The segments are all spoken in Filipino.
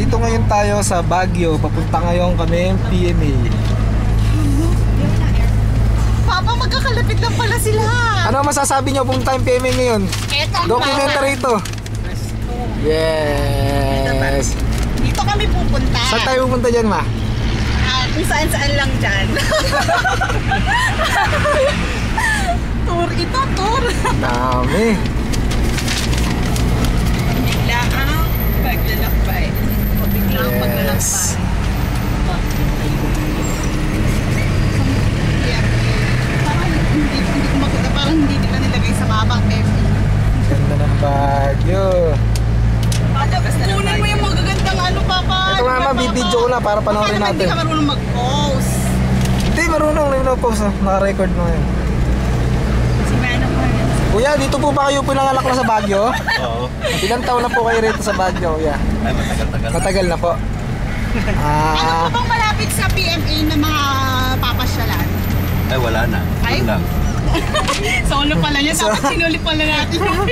Nandito ngayon tayo sa Baguio. Papunta ngayon kami PMA. Papa, magkakalapit lang pala sila. Ano masasabi niyo kung time PMA ngayon? Eto ang Documentary ito. Yes. Dito kami pupunta. Saan tayo pupunta dyan, ma? Kung saan-saan lang dyan. Tour ito, tour. Dami. Bigla ang paglalakbay. Bigla ang paglalakbay. Parang hindi nila nilagay sa mapang Pepe. Ganda ng Baguio. Kunin mo yung magagandang ano, Papa. Ito nga, ma, bibidyo ko na para panoorin natin. Hindi ka marunong mag-post. Hindi, marunong. Nag-post na. Naka-record na ngayon. Si Manong Martin. Kuya, dito po ba kayo pinanganak na sa Baguio? Oo. Ilang taon na po kayo rito sa Baguio, kuya? Ay, matagal-tagal. Matagal na po. Ano po bang malapit sa PMA na mga papasyalan? Ay, wala na. Ay? Yun lang. Solo pala niya, tapos sinulit pala natin yung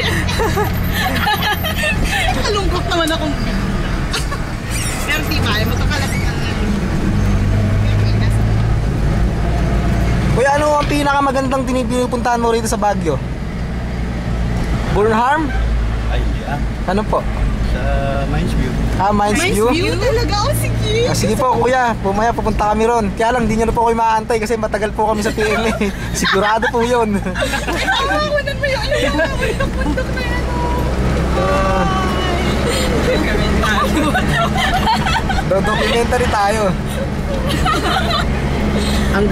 kalungkot naman akong pero di ba, magkakalapit lang natin. Kuya, ano ang pinakamagandang pinupuntahan mo rito sa Baguio? Burnham? Ay, hindi ah. Ano po? Sa Mines View. Mines View? Talaga, oh sige. Sige po kuya, pumaya pupunta kami ron. Kaya lang, di nyo na po kayo maaantay kasi matagal po kami sa PMA. Sigurado po yun. Kunan mo yung bundok na yan. Documentary tayo. Ang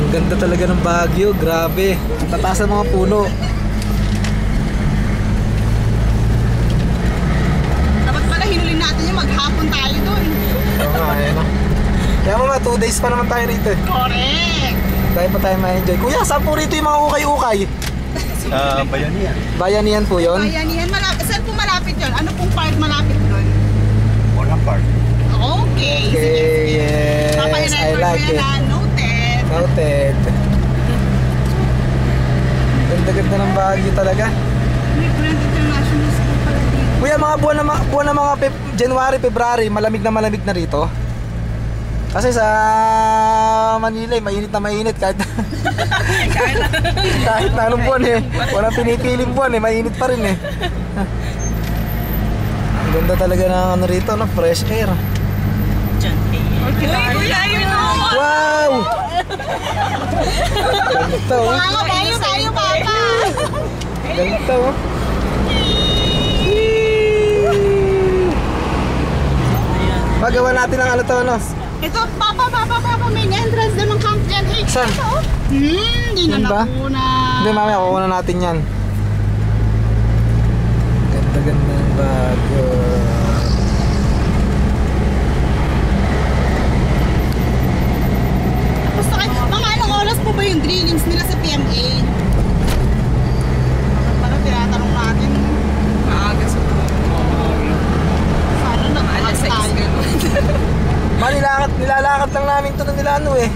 ganda talaga ng Baguio, grabe. Ang tataas ng mga puno. Dapat pala hinulin natin yung maghapon tayo doon. Oo nga, ayun o. Kaya mga 2 days pa naman tayo rito eh. Correct. Dahil pa tayo ma-enjoy. Kuya, saan po rito yung mga ukay-ukay? Sa Bayanihan. Bayanihan po yun? Bayanihan, malapit. Saan po malapit yun? Ano pong part malapit doon? Walang park. Okay. Okay, yes. I like it. Noted. Noted. Ganda-ganda ng Baguio talaga. May Grand International School pala dito. Kuya, mga buwan na mga January, February, malamig na rito. Kasi sa Manila, mainit na mainit kahit kahit na anong buwan eh. Walang pinipiling buwan eh, mainit pa rin eh. Ang ganda talaga ng ano rito, no? Fresh air. Uy, kuya, yun ako. Wow! Ganda oh. Makakabayo tayo, Papa. Ganda oh. Magawa natin ang ano to, no? Ito, Papa, may entrance doon ng Camp Jan H. Saan? Hindi na Yan ba? nakuna. Hindi, mamaya kukuha na natin yan. Ganda-ganda ng Baguio. Gusto kayo, mga anong oras po ba yung drillings nila sa PMA? Parang tinatanong natin. Maaga sa sana nag-alas tayo. Nilalakad lang namin ito na nila ano eh.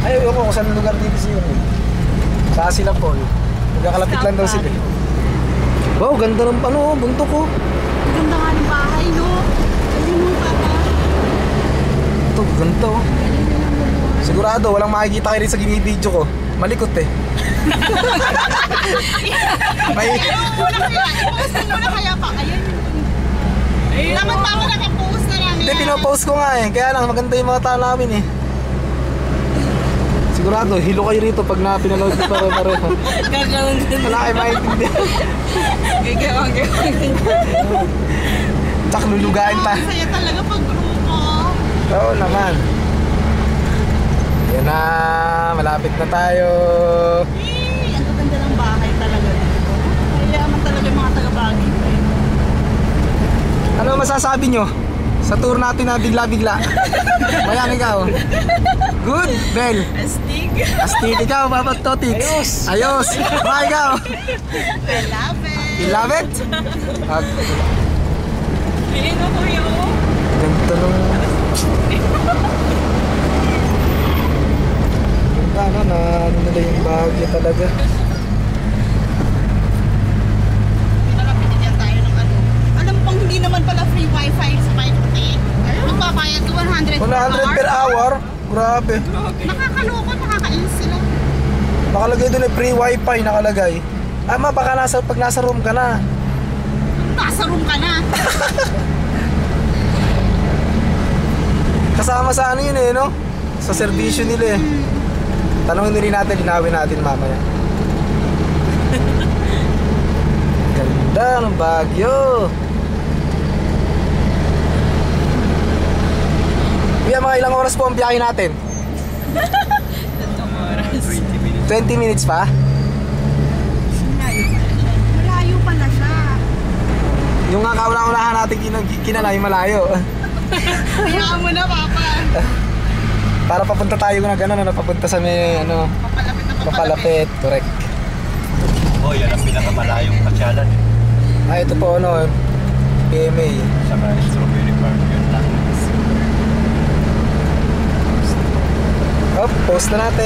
Ay, ayoko kung saan lugar dito siya eh. Sa sila po eh. Magkakalapit lang daw sila eh. Wow, ganda ng ano, buntok ko. Ganda nga ng bahay, no? Ayun mo, Papa. Ito, ganda oh. Sigurado, walang makikita kayo rin sa ginibidyo ko. Malikot eh. May... I-post mo muna kaya pa. Ayun. Dapat Papa nakapost na lang. Hindi, pinopost ko nga eh. Kaya lang, maganda yung mga tao namin eh. Sigurado, hilo kayo rito pag pinanood ko pare-pareho. Wala kayo maintindihan. Gagawang. Tsak, lulugain pa. Saya talaga pag grupo. Oo naman. Yan na, malapit na tayo. Ang ganda ng bahay talaga dito. Kaya man talaga yung mga taga-Baguio. Ano masasabi nyo sa tour natin na bigla-bigla? Mayang ikaw. Good, Bel. Astig. Astig ikaw, Babat Totix. Ayos. Baka ikaw. I love it. You love it? Pili mo kuya mo. Ganda nung... Ganda na, ano nila yung Baguio talaga. Pinalapitin yan tayo ng ano. Alam pang hindi naman pala free wifi. grabe. Nakakaloko, nakakainis sila. Nakalagay doon free wifi, nakalagay. Ama, baka pag nasa room ka na. Nasa room ka na. Kasama sa ano yun eh, no? Sa servisyo nila eh. Tanongin din natin, linawin natin mamaya. Ganda ng Baguio. Kuya, mga ilang oras po ang biyahe natin? 20 minutes. 20 minutes pa? Malayo pala siya. Yung nga kauna-unahan natin kinala, yung malayo. Hayaan mo na, Papa. Para papunta tayo na gano'n, ano, papunta sa may, ano, Papalapit na papalapit. papalapit, correct. Oh, yan ang pinakamalayong pasyalan eh. Ah, ito po, ano, PMA. Sa Strawberry Park, yun lang. Oh, post na natin.